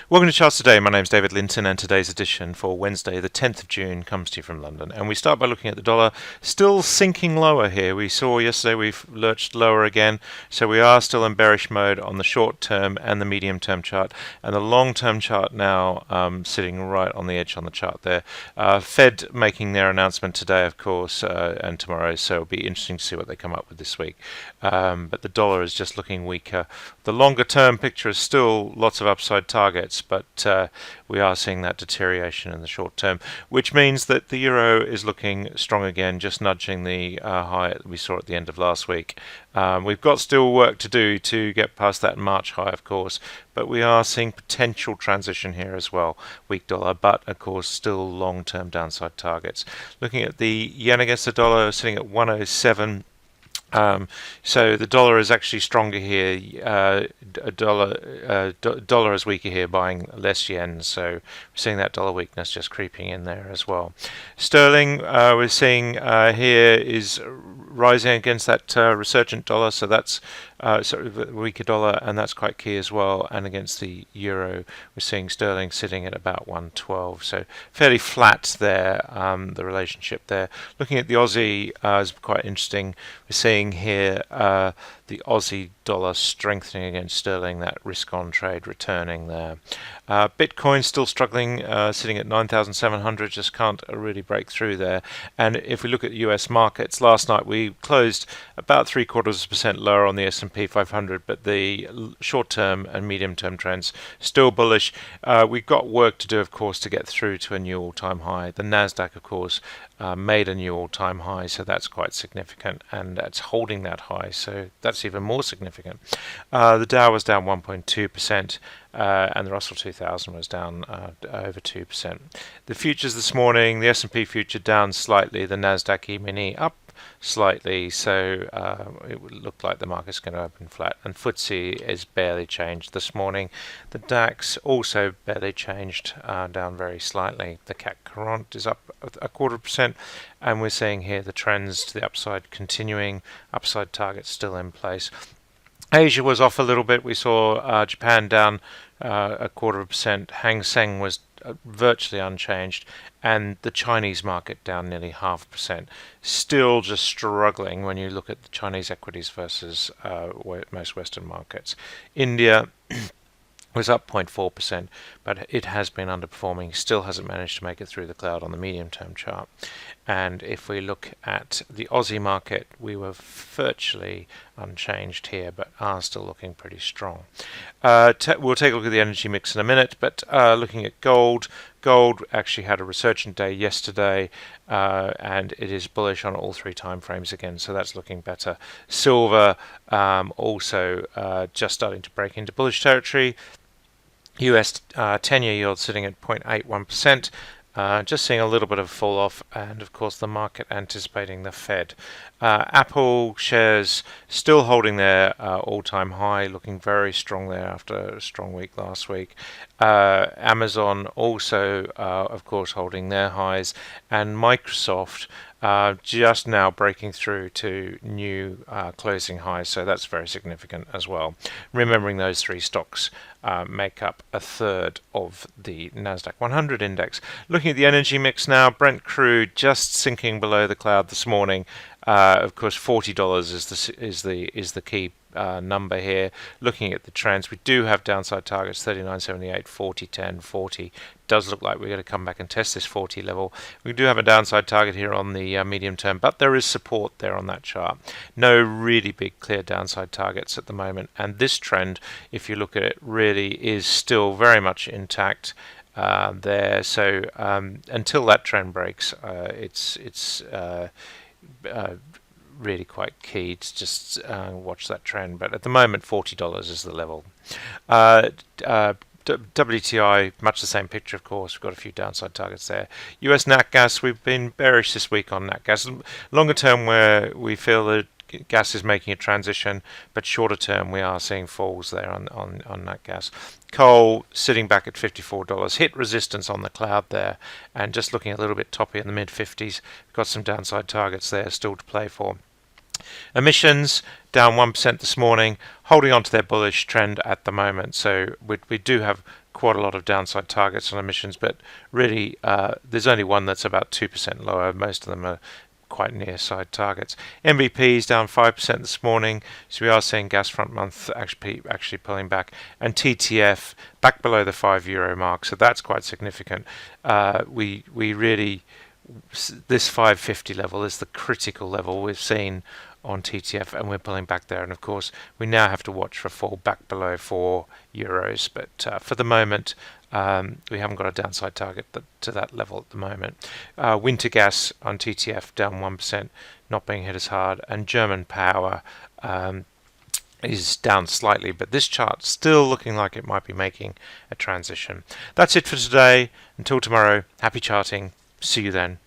Welcome to Charts Today. My name's David Linton, and today's edition for Wednesday, the 10th of June, comes to you from London. And we start by looking at the dollar, still sinking lower here. We saw yesterday we've lurched lower again, so we are still in bearish mode on the short term and the medium term chart, and the long term chart now sitting right on the edge on the chart there. Fed making their announcement today, of course, and tomorrow, so it'll be interesting to see what they come up with this week. But the dollar is just looking weaker. The longer term picture is still lots of upside targets, but we are seeing that deterioration in the short term, which means that the euro is looking strong again, just nudging the high that we saw at the end of last week. We've got still work to do to get past that March high, of course, but we are seeing potential transition here as well. Weak dollar, but of course still long-term downside targets. Looking at the yen against the dollar, sitting at 107. So the dollar is actually stronger here. Dollar is weaker here, buying less yen. So we're seeing that dollar weakness just creeping in there as well. Sterling, we're seeing here is rising against that resurgent dollar. So that's sort of a weaker dollar, and that's quite key as well. And against the euro, we're seeing sterling sitting at about 112. So fairly flat there, the relationship there. Looking at the Aussie is quite interesting. We're seeing here the Aussie dollar strengthening against sterling, that risk-on trade returning there. Bitcoin still struggling, sitting at 9,700, just can't really break through there. And if we look at US markets, last night we closed about 0.75% lower on the S&P 500, but the short-term and medium-term trends still bullish. We've got work to do, of course, to get through to a new all-time high. The NatGas, of course, made a new all-time high, so that's quite significant, and it's holding that high, so that's even more significant. The Dow was down 1.2%, and the Russell 2000 was down over 2%. The futures this morning, the S&P future down slightly, the Nasdaq E-mini up slightly, so it would look like the market's going to open flat, and FTSE is barely changed this morning. The DAX also barely changed, down very slightly. The CAC 40 is up 0.25%, and we're seeing here the trends to the upside continuing, upside targets still in place. Asia was off a little bit. We saw Japan down 0.25%. Hang Seng was virtually unchanged, and the Chinese market down nearly 0.5%. Still just struggling when you look at the Chinese equities versus most Western markets. India was up 0.4%, but it has been underperforming, still hasn't managed to make it through the cloud on the medium-term chart. And if we look at the Aussie market, we were virtually unchanged here, but are still looking pretty strong. We'll take a look at the energy mix in a minute, but looking at gold, gold actually had a resurgent day yesterday, and it is bullish on all three time frames again, so that's looking better. Silver also just starting to break into bullish territory. US 10-year yield sitting at 0.81%. Just seeing a little bit of fall off, and of course the market anticipating the Fed. Apple shares still holding their all-time high, looking very strong there after a strong week last week. Amazon also, of course, holding their highs, and Microsoft just now breaking through to new closing highs, so that's very significant as well. Remembering those three stocks make up a third of the Nasdaq 100 index. Looking at the energy mix now, Brent crude just sinking below the cloud this morning. Of course, $40 is the key number here. Looking at the trends, we do have downside targets: 39.78, 40, 10, 40. Does look like we're going to come back and test this 40 level. We do have a downside target here on the medium term, but there is support there on that chart. No really big clear downside targets at the moment, and this trend, if you look at it, really is still very much intact there. So until that trend breaks, it's really quite key to just watch that trend. But at the moment, $40 is the level. WTI, much the same picture, of course. We've got a few downside targets there. US NatGas, we've been bearish this week on NatGas. Longer term, where we feel that gas is making a transition, but shorter term, we are seeing falls there on NatGas. Coal sitting back at $54, hit resistance on the cloud there, and just looking a little bit toppy in the mid-50s. We've got some downside targets there still to play for. Emissions down 1% this morning, holding on to their bullish trend at the moment. So we do have quite a lot of downside targets on emissions, but really there's only one that's about 2% lower. Most of them are quite near side targets. MVP is down 5% this morning, so we are seeing gas front month actually pulling back, and TTF back below the €5 mark, so that's quite significant. We really, this 550 level is the critical level we've seen on TTF, and we're pulling back there, and of course we now have to watch for a fall back below €4, but for the moment we haven't got a downside target to that level at the moment. Winter gas on TTF down 1%, not being hit as hard, and German power is down slightly, but this chart's still looking like it might be making a transition. That's it for today. Until tomorrow, happy charting. See you then.